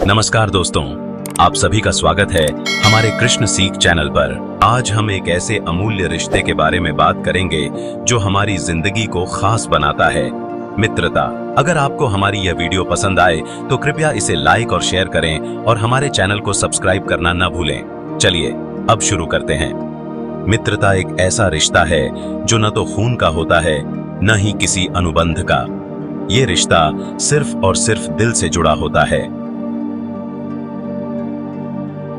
नमस्कार दोस्तों, आप सभी का स्वागत है हमारे कृष्ण सीख चैनल पर। आज हम एक ऐसे अमूल्य रिश्ते के बारे में बात करेंगे जो हमारी जिंदगी को खास बनाता है, मित्रता। अगर आपको हमारी यह वीडियो पसंद आए तो कृपया इसे लाइक और शेयर करें और हमारे चैनल को सब्सक्राइब करना न भूलें। चलिए अब शुरू करते हैं। मित्रता एक ऐसा रिश्ता है जो न तो खून का होता है न ही किसी अनुबंध का। ये रिश्ता सिर्फ और सिर्फ दिल से जुड़ा होता है।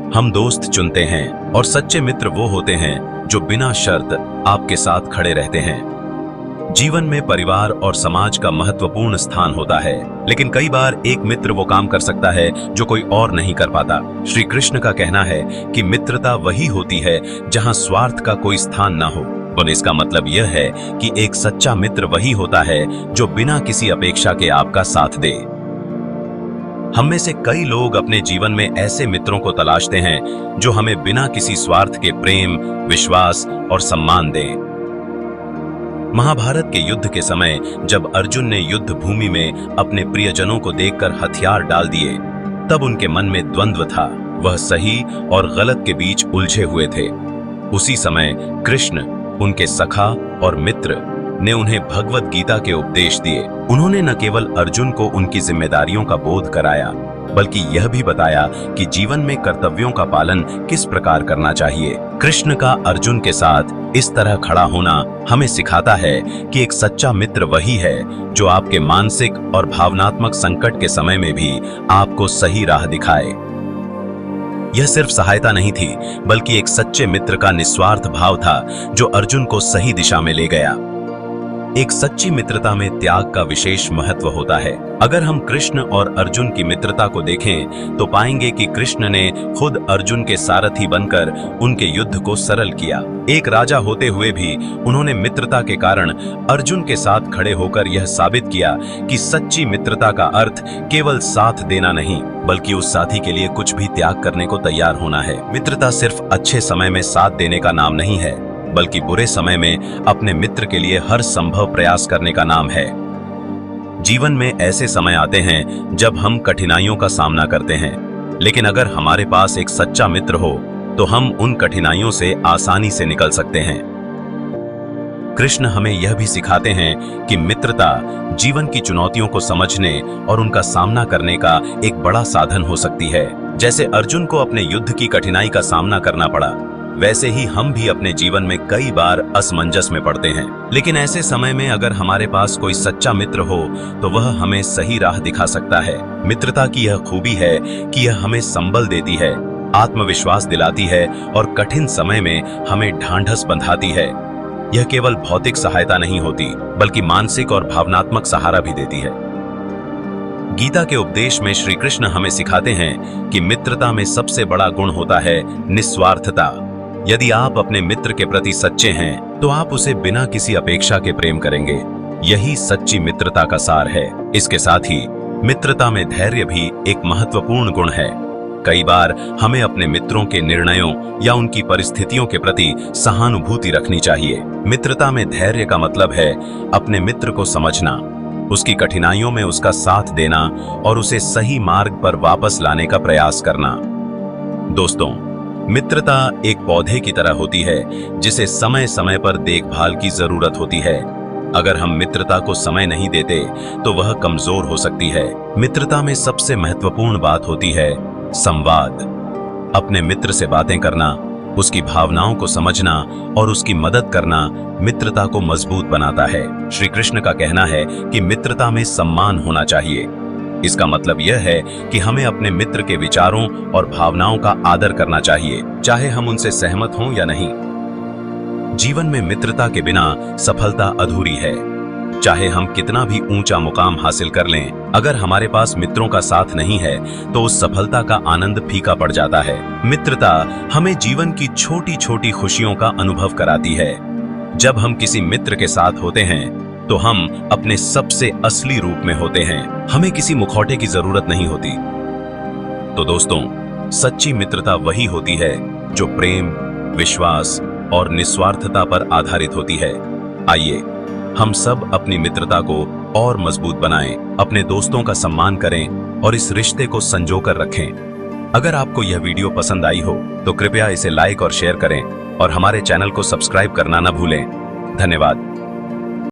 हम दोस्त चुनते हैं और सच्चे मित्र वो होते हैं जो बिना शर्त आपके साथ खड़े रहते हैं। जीवन में परिवार और समाज का महत्वपूर्ण स्थान होता है, लेकिन कई बार एक मित्र वो काम कर सकता है जो कोई और नहीं कर पाता। श्री कृष्ण का कहना है कि मित्रता वही होती है जहां स्वार्थ का कोई स्थान ना हो। और इसका मतलब यह है कि एक सच्चा मित्र वही होता है जो बिना किसी अपेक्षा के आपका साथ दे। हम में से कई लोग अपने जीवन में ऐसे मित्रों को तलाशते हैं जो हमें बिना किसी स्वार्थ के प्रेम, विश्वास और सम्मान दें। महाभारत के युद्ध के समय जब अर्जुन ने युद्ध भूमि में अपने प्रियजनों को देखकर हथियार डाल दिए, तब उनके मन में द्वंद्व था। वह सही और गलत के बीच उलझे हुए थे। उसी समय कृष्ण, उनके सखा और मित्र, ने उन्हें भगवत गीता के उपदेश दिए। उन्होंने न केवल अर्जुन को उनकी जिम्मेदारियों का बोध कराया, बल्कि यह भी बताया कि जीवन में कर्तव्यों का पालन किस प्रकार करना चाहिए। कृष्ण का अर्जुन के साथ इस तरह खड़ा होना हमें सिखाता है कि एक सच्चा मित्र वही है जो आपके मानसिक और भावनात्मक संकट के समय में भी आपको सही राह दिखाए। यह सिर्फ सहायता नहीं थी, बल्कि एक सच्चे मित्र का निस्वार्थ भाव था जो अर्जुन को सही दिशा में ले गया। एक सच्ची मित्रता में त्याग का विशेष महत्व होता है। अगर हम कृष्ण और अर्जुन की मित्रता को देखें तो पाएंगे कि कृष्ण ने खुद अर्जुन के सारथी बनकर उनके युद्ध को सरल किया। एक राजा होते हुए भी उन्होंने मित्रता के कारण अर्जुन के साथ खड़े होकर यह साबित किया कि सच्ची मित्रता का अर्थ केवल साथ देना नहीं, बल्कि उस साथी के लिए कुछ भी त्याग करने को तैयार होना है। मित्रता सिर्फ अच्छे समय में साथ देने का नाम नहीं है, बल्कि बुरे समय में अपने मित्र के लिए हर संभव प्रयास करने का नाम है। जीवन में ऐसे समय आते हैं जब हम कठिनाइयों का सामना करते हैं, लेकिन अगर हमारे पास एक सच्चा मित्र हो तो हम उन कठिनाइयों से आसानी से निकल सकते हैं। कृष्ण हमें यह भी सिखाते हैं कि मित्रता जीवन की चुनौतियों को समझने और उनका सामना करने का एक बड़ा साधन हो सकती है। जैसे अर्जुन को अपने युद्ध की कठिनाई का सामना करना पड़ा, वैसे ही हम भी अपने जीवन में कई बार असमंजस में पड़ते हैं। लेकिन ऐसे समय में अगर हमारे पास कोई सच्चा मित्र हो तो वह हमें सही राह दिखा सकता है। मित्रता की यह खूबी है कि यह हमें संबल देती है, आत्मविश्वास दिलाती है और कठिन समय में हमें ढांढस बंधाती है। यह केवल भौतिक सहायता नहीं होती, बल्कि मानसिक और भावनात्मक सहारा भी देती है। गीता के उपदेश में श्री कृष्ण हमें सिखाते हैं कि मित्रता में सबसे बड़ा गुण होता है निस्वार्थता। यदि आप अपने मित्र के प्रति सच्चे हैं तो आप उसे बिना किसी अपेक्षा के प्रेम करेंगे। यही सच्ची मित्रता का सार है। इसके साथ ही मित्रता में धैर्य भी एक महत्वपूर्ण गुण है। कई बार हमें अपने मित्रों के निर्णयों या उनकी परिस्थितियों के प्रति सहानुभूति रखनी चाहिए। मित्रता में धैर्य का मतलब है अपने मित्र को समझना, उसकी कठिनाइयों में उसका साथ देना और उसे सही मार्ग पर वापस लाने का प्रयास करना। दोस्तों, मित्रता एक पौधे की तरह होती है जिसे समय समय पर देखभाल की जरूरत होती है। अगर हम मित्रता को समय नहीं देते तो वह कमजोर हो सकती है। मित्रता में सबसे महत्वपूर्ण बात होती है संवाद। अपने मित्र से बातें करना, उसकी भावनाओं को समझना और उसकी मदद करना मित्रता को मजबूत बनाता है। श्री कृष्ण का कहना है कि मित्रता में सम्मान होना चाहिए। इसका मतलब यह है कि हमें अपने मित्र के विचारों और भावनाओं का आदर करना चाहिए, चाहे हम उनसे सहमत हों या नहीं। जीवन में मित्रता के बिना सफलता अधूरी है। चाहे हम कितना भी ऊंचा मुकाम हासिल कर लें, अगर हमारे पास मित्रों का साथ नहीं है तो उस सफलता का आनंद फीका पड़ जाता है। मित्रता हमें जीवन की छोटी छोटी खुशियों का अनुभव कराती है। जब हम किसी मित्र के साथ होते हैं तो हम अपने सबसे असली रूप में होते हैं। हमें किसी मुखौटे की जरूरत नहीं होती। तो दोस्तों, सच्ची मित्रता वही होती है जो प्रेम, विश्वास और निस्वार्थता पर आधारित होती है। आइए हम सब अपनी मित्रता को और मजबूत बनाएं, अपने दोस्तों का सम्मान करें और इस रिश्ते को संजो कर रखें। अगर आपको यह वीडियो पसंद आई हो तो कृपया इसे लाइक और शेयर करें और हमारे चैनल को सब्सक्राइब करना न भूलें। धन्यवाद।